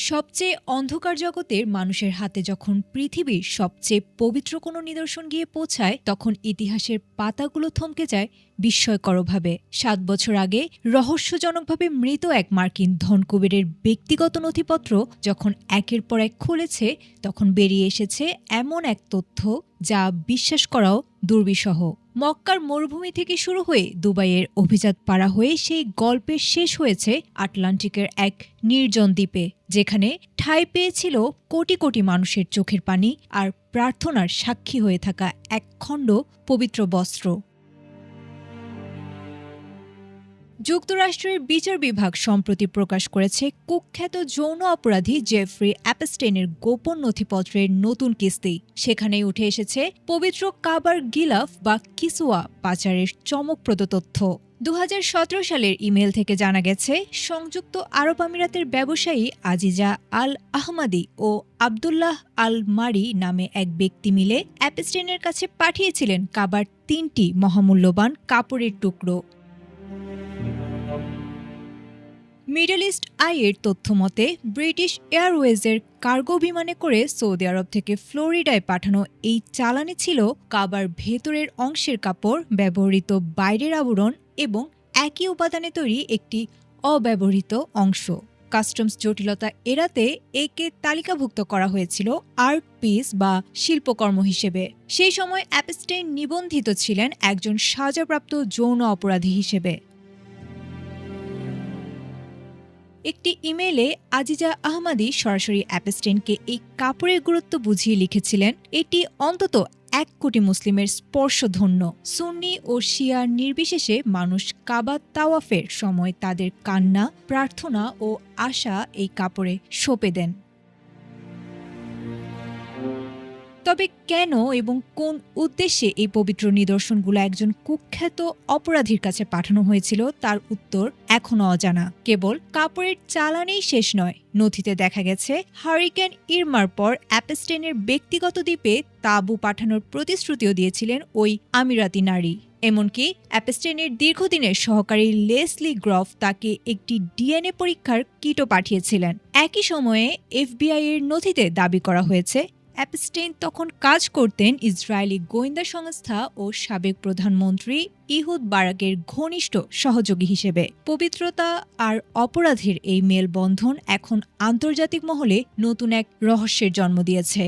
সবচেয়ে অন্ধকার জগতের মানুষের হাতে যখন পৃথিবীর সবচেয়ে পবিত্র কোনো নিদর্শন গিয়ে পৌঁছায়, তখন ইতিহাসের পাতাগুলো থমকে যায় বিস্ময়করভাবে। ৭ বছর আগে রহস্যজনকভাবে মৃত এক মার্কিন ধনকুবেরের ব্যক্তিগত নথিপত্র যখন একের পর এক খুলেছে, তখন বেরিয়ে এসেছে এমন এক তথ্য যা বিশ্বাস করাও দুর্বিষহ। মক্কার মরুভূমি থেকে শুরু হয়ে দুবাইয়ের অভিজাত পাড়া হয়ে সেই গল্পের শেষ হয়েছে আটলান্টিকের এক নির্জন দ্বীপে, যেখানে ঠাঁই পেয়েছিল কোটি কোটি মানুষের চোখের পানি আর প্রার্থনার সাক্ষী হয়ে থাকা এক খণ্ড পবিত্র বস্ত্র। যুক্তরাষ্ট্রের বিচার বিভাগ সম্প্রতি প্রকাশ করেছে কুখ্যাত যৌন অপরাধী জেফ্রি অ্যাপস্টেইনের গোপন নথিপত্রের নতুন কিস্তি। সেখানেই উঠে এসেছে পবিত্র কাবার গিলাফ বা কিসওয়া পাচারের চমকপ্রদ তথ্য। ২০১৭ সালের ইমেল থেকে জানা গেছে, সংযুক্ত আরব আমিরাতের ব্যবসায়ী আজিজা আল আহমাদি ও আবদুল্লাহ আল মারি নামে এক ব্যক্তি মিলে অ্যাপস্টেইনের কাছে পাঠিয়েছিলেন কাবার ৩টি মহামূল্যবান কাপড়ের টুকরো। মিডল ইস্ট আইয়ের তথ্যমতে ব্রিটিশ এয়ারওয়েজের কার্গো বিমানে করে সৌদি আরব থেকে ফ্লোরিডায় পাঠানো এই চালানে ছিল কাবার ভেতরের অংশের কাপড়, ব্যবহৃত বাইরের আবরণ এবং একই উপাদানে তৈরি একটি অব্যবহৃত অংশ। কাস্টমস জটিলতা এড়াতে একে তালিকাভুক্ত করা হয়েছিল আর্ট পিস বা শিল্পকর্ম হিসেবে। সেই সময় অ্যাপস্টেইন নিবন্ধিত ছিলেন একজন সাজাপ্রাপ্ত যৌন অপরাধী হিসেবে। একটি ইমেইলে আজিজা আহমাদি সরাসরি অ্যাপস্টেইনকে এই কাপড়ের গুরুত্ব বুঝিয়ে লিখেছিলেন, এটি অন্তত ১ কোটি মুসলিমের স্পর্শধন্য। সুন্নি ও শিয়া নির্বিশেষে মানুষ কাবা তাওয়াফের সময় তাদের কান্না, প্রার্থনা ও আশা এই কাপড়ে সঁপে দেন। তবে কেন এবং কোন উদ্দেশ্যে এই পবিত্র নিদর্শনগুলো একজন কুখ্যাত অপরাধীর কাছে পাঠানো হয়েছিল তার উত্তর এখনও অজানা। কেবল কাপড়ের চালানেই শেষ নয়, নথিতে দেখা গেছে হারিকেন ইরমার পর অ্যাপস্টেইনের ব্যক্তিগত দ্বীপে তাঁবু পাঠানোর প্রতিশ্রুতিও দিয়েছিলেন ওই আমিরাতি নারী। এমনকি অ্যাপস্টেইনের দীর্ঘদিনের সহকারী লেসলি গ্রফ তাকে একটি ডিএনএ পরীক্ষার কিটও পাঠিয়েছিলেন। একই সময়ে এফবিআই এর নথিতে দাবি করা হয়েছে অ্যাপস্টেইন তখন কাজ করতেন ইসরায়েলি গোয়েন্দা সংস্থা ও সাবেক প্রধানমন্ত্রী ইহুদ বারাকের ঘনিষ্ঠ সহযোগী হিসেবে। পবিত্রতা আর অপরাধের এই মেলবন্ধন এখন আন্তর্জাতিক মহলে নতুন এক রহস্যের জন্ম দিয়েছে।